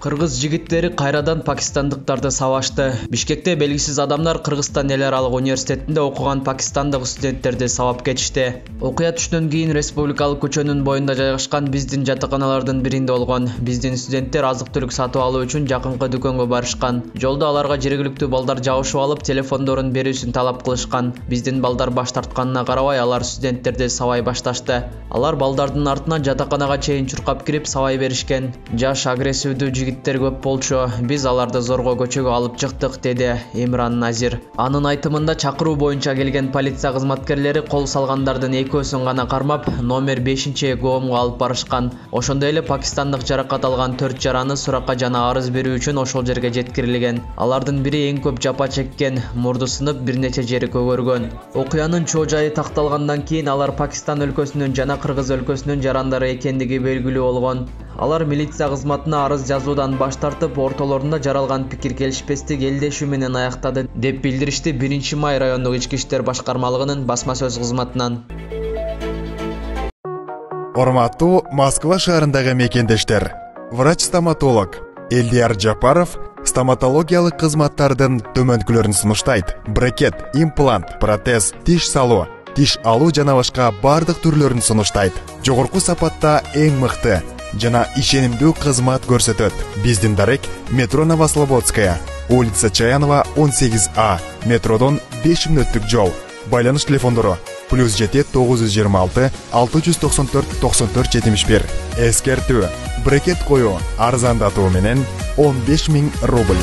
Кыргыз жигиттери кайрадан пакистандыктарды сабашты. Бишкекте белгисиз адамдар Кыргызстан эл аралык университетинде окуган пакистандык студенттерди сабап кетишти. Окуя түштөн кийин республикалык көчөнүн боюнда жайгашкан биздин жатаканалардын биринде болгон. Биздин студенттер азык-түлүк сатып алуу үчүн жакынкы дүкөнгө барышкан. Жолдо аларга жергиликтүү балдар жабышып алып, телефондорун берүүсүн талап кылышкан. Биздин балдар баш тартканына карабай, алар студенттерди сабай башташты. Алар балдардын артынан жатаканага чейин чуркап кирип сабай беришкен. Жаш агрессивдүү жигиттер көп болчу. Биз аларды зорго көчөгө алып чыктык, деди Имран Назир. Анын айтымында чакыруу боюнча келген полиция кызматкерлери кол салгандардын экөөсүн гана кармап, номер 5-ГОМго алып барышкан. Ошондой эле пакистандык жаракат алган 4 жараны суракка жана арыз берүү үчүн ошол жерге жеткирилген. Алардын бири эң көп жапа чеккен, мурду сынып, бир нече жери көгөргөн. Окуянын чоо жайы такталгандан кийин алар Пакистан өлкөсүнүн жана Кыргыз өлкөсүнүн жарандары экендиги белгилүү болгон. Алар милиция кызматына арыз жазуудан баш тартып, ортолорунда жаралган пикир келишпестик элдешүү менен аяктады, деп билдиришти 1-Май райондук ички иштер башкармалыгынын басма сөз кызматынан. Урматтуу Москва шаарындагы мекендештер, врач-стоматолог Элдияр Жапаров стоматологиялык кызматтардын төмөнкүлөрүн сунуштайт. Брекет, имплант, протез, тиш салуу, тиш алуу жана башка бардык түрлөрүн сунуштайт. Жогорку сапатта эң мыкты жана ишенимдүү кызмат көрсөтөт. Биздин дарек метро Новослободская, улица Чаянова 18А, метродон 5 мүнөттүк жол. Байланыш телефондору +7 926 694 94 71. Эскертүү: брекет коюу арзандатуу менен 15 000 рубль.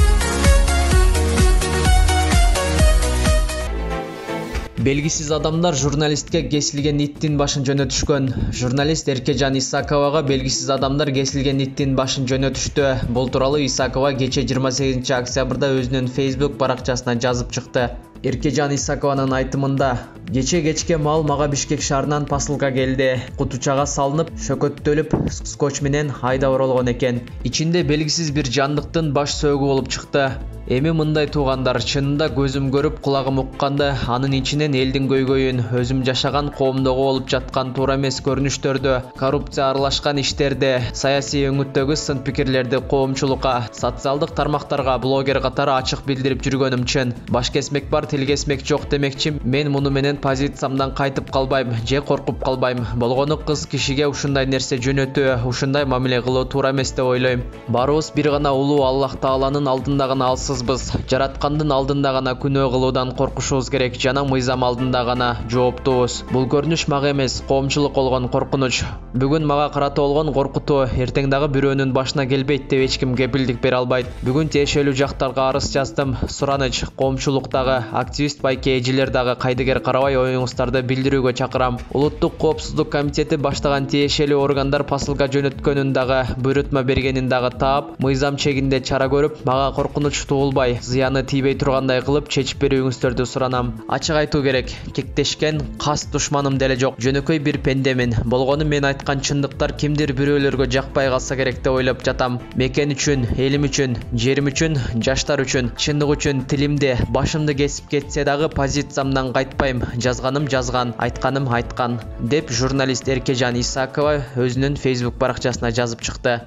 Белгисиз адамдар журналистке кесилген иттин башын жөнөтүшкөн. Журналист Эркежан Исаковага белгисиз адамдар кесилген иттин башын жөнөтүштү. Бул тууралуу Исакова кече 28 октябрда өзүнүн Facebook баракчасына жазып чыкты. Эркежан Исакованын айтымында: кече кечке мал мага Бишкек шаарынан посылка келди. Кутучага салынып, шөкөттөлүп, скотч менен айда оролгон экен. Ичинде белгисиз бир жандыктын баш сөөгү болуп чыкты. Эми мындай туугандар, чынында көзүм көрүп, кулагым укканды, анын ичинен элдин көйгөйүн, өзүм жашаган коомдогу болуп жаткан туура эмес көрүнүштөрдү, коррупция аралашкан иштерди, саясий өңүттөгү сын пикирлерди коомчулукка, социалдык тармактарга блогер катары ачык билдирип жүргөнүм чын. Баш кесмек бар, тил кесмек жок демекчи. Мен муну менен позициямдан кайтып калбайм, же коркуп калбайм. Болгону кыз кишиге ушундай нерсе жөнөтүү, ушундай мамиле кылуу туура эмес деп ойлойм. Барыбыз бир гана улуу Аллах Тааланын алдында гана алсыз. Жараткандын алдында гана күнөө кылуудан коркушубуз керек, жана мыйзам алдында гана жооптуубуз. Бул көрүнүш мага эмес, коомчулук болгон коркунуч. Бүгүн мага карата болгон коркутуу эртең дагы бирөөнүн башына келбейт деп эч ким кепилдик бере албайт. Бүгүн тиешелүү жактарга арыз жаздым. Сураныч, коомчулуктагы активист байке эжилер дагы кайдыгер карабай оюңуздарды билдирүүгө чакырам. Улуттук коопсуздук комитети баштаган тиешелүү органдар посылка жөнөткөнүн дагы, буйрутма бергенин дагы таап, мыйзам чегинде чара көрүп, мага коркунуч зыяны тийбей тургандай кылып чечип берүүңүздөрдү суранам. Ачык айтуу керек, кектешкен кас душманым деле жок. Жөнөкөй бир пендемин. Болгону мен айткан чындыктар кимдир бирөөлөргө жакпай калса керек деп ойлоп жатам. Мекен үчүн, элим үчүн, жерим үчүн, жаштар үчүн, чындык үчүн тилимди, башымды кесип кетсе дагы позициямдан кайтпайм. Жазганым жазган, айтканым айткан, деп журналист Эркежан Исакова өзүнүн Facebook баракчасына жазып чыкты.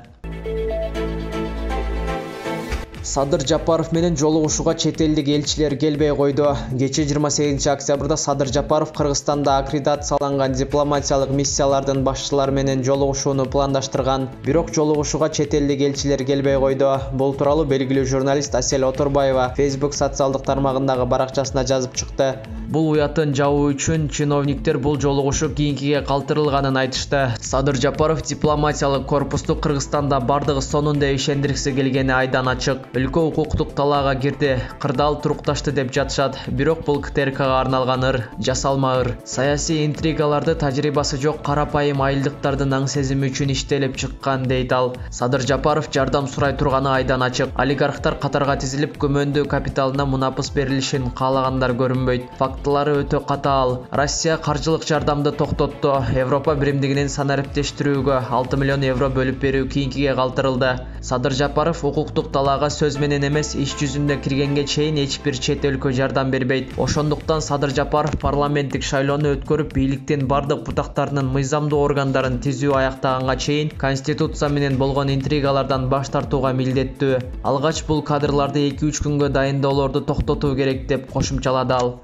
Садыр Жапаров менен жолугушууга чет элдик элчилер келбей койду. Кече 28 октябрда Садыр Жапаров Кыргызстанда аккредитацияланган дипломатиялык миссиялардын башчылары менен жолугушууну пландаштырган. Бирок жолугушууга чет элдик элчилер келбей койду. Бул тууралуу белгилүү журналист Асель Оторбаева Facebook социалдык тармагындагы баракчасына жазып чыкты. Бул уятын жабуу үчүн чиновниктер бул жолугушуу кийинкиге калтырылганын айтышты. Садыр Жапаров дипломатиялык корпусту Кыргызстанда бардыгы сонун деп ишендиргиси келгени айдан ачык. Өлкө укуктук талаага кирди, кырдаал турукташты деп жатышат. Бирок бул КТРКга арналган ыр, жасалма ыр. Саясий интригаларды тажрыйбасы жок карапайым айылдыктардын аң сезими үчүн иштелип чыккан, дейт ал. Садыр Жапаров жардам сурай турганы айдан ачык. Олигархтар катарга тизилип, көмөндүү капиталына мунапыс берилишин каалагандар көрүнбөйт. Факт фактылары өтө катаал. Россия каржылык жардамды токтотту. Европа биримдигинин санариптештирүүгө 6 миллион евро бөлүп берүү кийинкиге калтырылды. Садыр Жапаров укуктук талаага сөз менен эмес, иш жүзүндө киргенге чейин эч бир чет өлкө жардам бербейт. Ошондуктан Садыр Жапаров парламенттик шайлоону өткөрүп, бийликтин бардык бутактарынын мыйзамдуу органдарын тизүү аяктаганга чейин конституция менен болгон интригалардан баш тартууга милдеттүү. Алгач бул кадрларды 2-3 күнгө дайындоолорду токтотуу керек деп кошумчалады ал.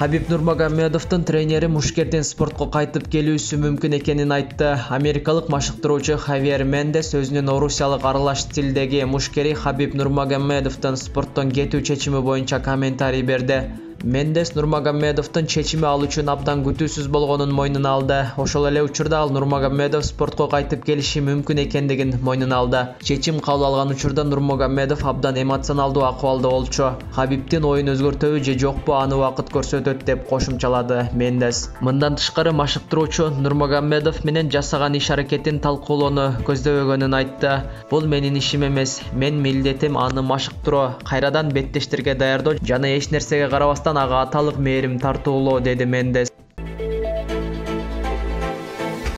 Хабиб Нурмагомедовдун тренери мушкердин спортко кайтып келүүсү мүмкүн экенин айтты. Америкалык машыктыруучу Хавьер Мендес өзүнүн орусиялык аралаш стилдеги мушкери Хабиб Нурмагомедовдун спорттон кетүү чечими боюнча комментарий берди. Мендес Нурмагомедовдун чечими ал үчүн абдан күтүүсүз болгонун мойнуна алды. Ошол эле учурда ал Нурмагомедов спортко кайтып келиши мүмкүн экендигин мойнуна алды. Чечим кабыл алган учурда Нурмагомедов абдан эмоционалдуу акыбалда болчу. Хабибдин оюн өзгөртөбү же жокпу, аны убакыт көрсөтөт деп кошумчалады Мендес. Мындан тышкары машыктыруучу Нурмагомедов менен жасаган иш-аракетин талкуулоону көздөбөгөнүн айтты. Бул менин ишим эмес. Мен милдетим аны машыктыруу, кайрадан беттештерге даярдоо жана эч нерсеге карабастан ага аталык мээрим тартуулоо, деди Мендес.